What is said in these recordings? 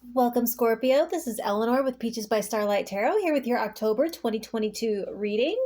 Welcome, Scorpio. This is Eleanor with Peaches by Starlight Tarot here with your October 2022 reading.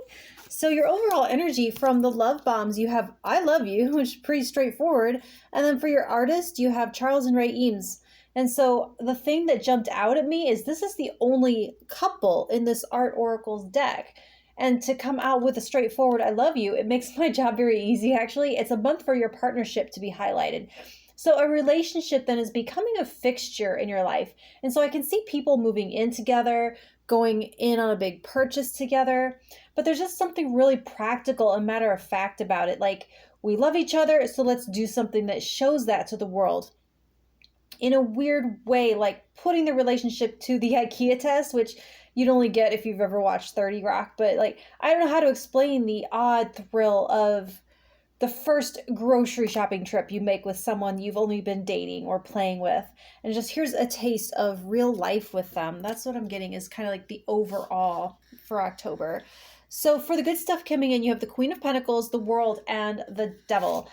So your overall energy from the love bombs, you have I love you, which is pretty straightforward. And then for your artist, you have Charles and Ray Eames. And so the thing that jumped out at me is this is the only couple in this Art Oracle's deck. And to come out with a straightforward I love you, it makes my job very easy, actually. It's a month for your partnership to be highlighted. So a relationship then is becoming a fixture in your life. And so I can see people moving in together, going in on a big purchase together, but there's just something really practical and matter of fact about it. Like, we love each other, so let's do something that shows that to the world. In a weird way, like putting the relationship to the IKEA test, which you'd only get if you've ever watched 30 Rock, but like, I don't know how to explain the odd thrill of the first grocery shopping trip you make with someone you've only been dating or playing with. And just here's a taste of real life with them. That's what I'm getting, is kind of like the overall for October. So for the good stuff coming in, you have the Queen of Pentacles, the World, and the Devil.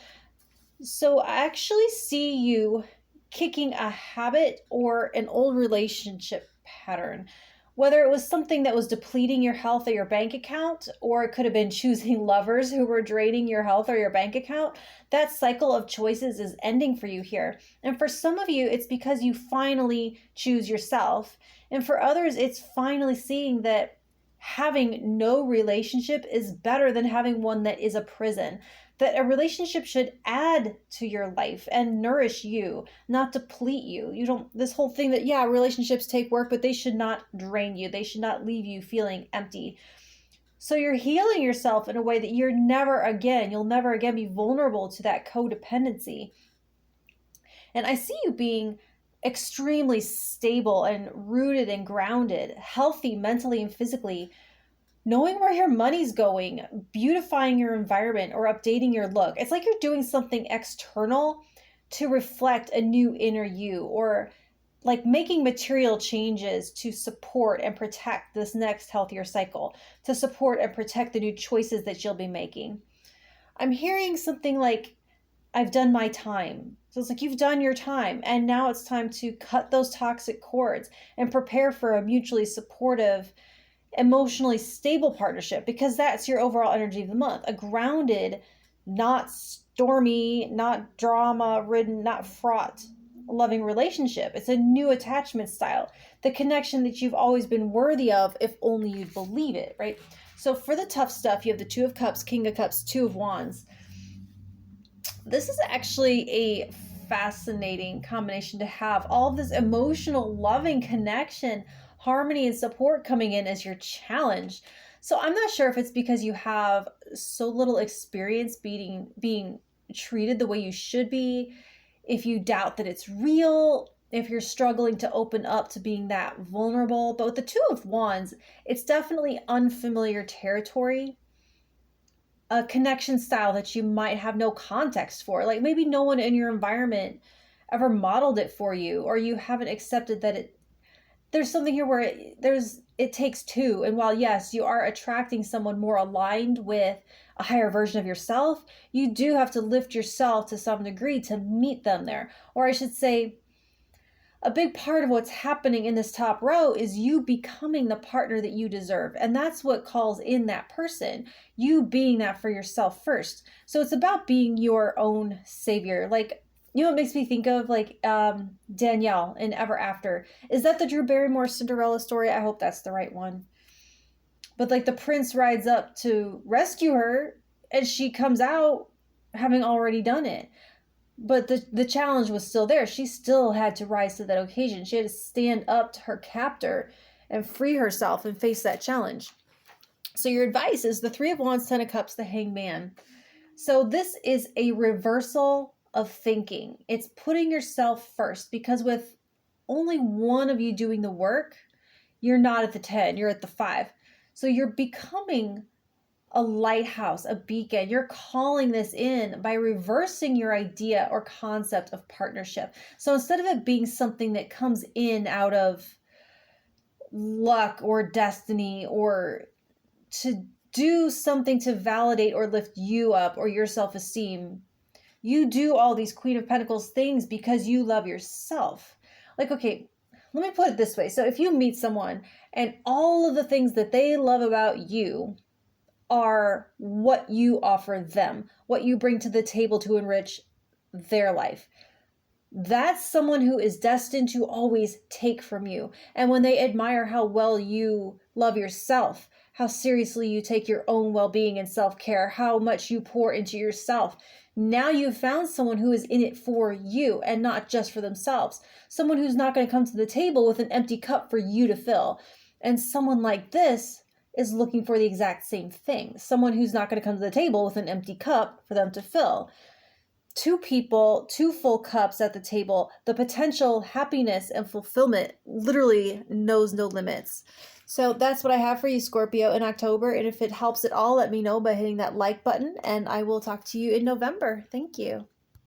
So I actually see you kicking a habit or an old relationship pattern, whether it was something that was depleting your health or your bank account, or it could have been choosing lovers who were draining your health or your bank account. That cycle of choices is ending for you here. And for some of you, it's because you finally choose yourself. And for others, it's finally seeing that having no relationship is better than having one that is a prison. That a relationship should add to your life and nourish you, not deplete you. You don't, this whole thing that, yeah, relationships take work, but they should not drain you. They should not leave you feeling empty. So you're healing yourself in a way that you'll never again be vulnerable to that codependency. And I see you being extremely stable and rooted and grounded, healthy mentally and physically, knowing where your money's going, beautifying your environment, or updating your look. It's like you're doing something external to reflect a new inner you, or like making material changes to support and protect this next healthier cycle, to support and protect the new choices that you'll be making. I'm hearing something like, I've done my time. So it's like you've done your time, and now it's time to cut those toxic cords and prepare for a mutually supportive, emotionally stable partnership, because that's your overall energy of the month. A grounded, not stormy, not drama ridden, not fraught, loving relationship. It's a new attachment style, the connection that you've always been worthy of if only you believe it, right? So for the tough stuff, you have the Two of Cups, King of Cups, Two of Wands. This is actually a fascinating combination to have. All of this emotional, loving connection, harmony, and support coming in as your challenge. So I'm not sure if it's because you have so little experience being treated the way you should be, if you doubt that it's real, if you're struggling to open up to being that vulnerable. But with the Two of Wands, it's definitely unfamiliar territory, a connection style that you might have no context for. Like maybe no one in your environment ever modeled it for you, or you haven't accepted that there's something here where it takes two. And while yes, you are attracting someone more aligned with a higher version of yourself, you do have to lift yourself to some degree to meet them there. Or I should say, a big part of what's happening in this top row is you becoming the partner that you deserve. And that's what calls in that person, you being that for yourself first. So it's about being your own savior. Like, you know what makes me think of, like, Danielle in Ever After? Is that the Drew Barrymore Cinderella story? I hope that's the right one. But like the prince rides up to rescue her, and she comes out having already done it. But the challenge was still there. She still had to rise to that occasion. She had to stand up to her captor and free herself and face that challenge. So your advice is the Three of Wands, Ten of Cups, the Hangman. So this is a reversal of thinking. It's putting yourself first, because with only one of you doing the work, you're not at the 10, you're at the 5. So you're becoming a lighthouse, a beacon. You're calling this in by reversing your idea or concept of partnership. So instead of it being something that comes in out of luck or destiny, or to do something to validate or lift you up or your self-esteem, you do all these Queen of Pentacles things because you love yourself. Like, okay, let me put it this way. So if you meet someone and all of the things that they love about you are what you offer them, what you bring to the table to enrich their life, that's someone who is destined to always take from you. And when they admire how well you love yourself, how seriously you take your own well-being and self-care, how much you pour into yourself, now you've found someone who is in it for you and not just for themselves. Someone who's not going to come to the table with an empty cup for you to fill. And someone like this is looking for the exact same thing. Someone who's not going to come to the table with an empty cup for them to fill. Two people, two full cups at the table, the potential happiness and fulfillment literally knows no limits. So that's what I have for you, Scorpio, in October. And if it helps at all, let me know by hitting that like button, and I will talk to you in November. Thank you.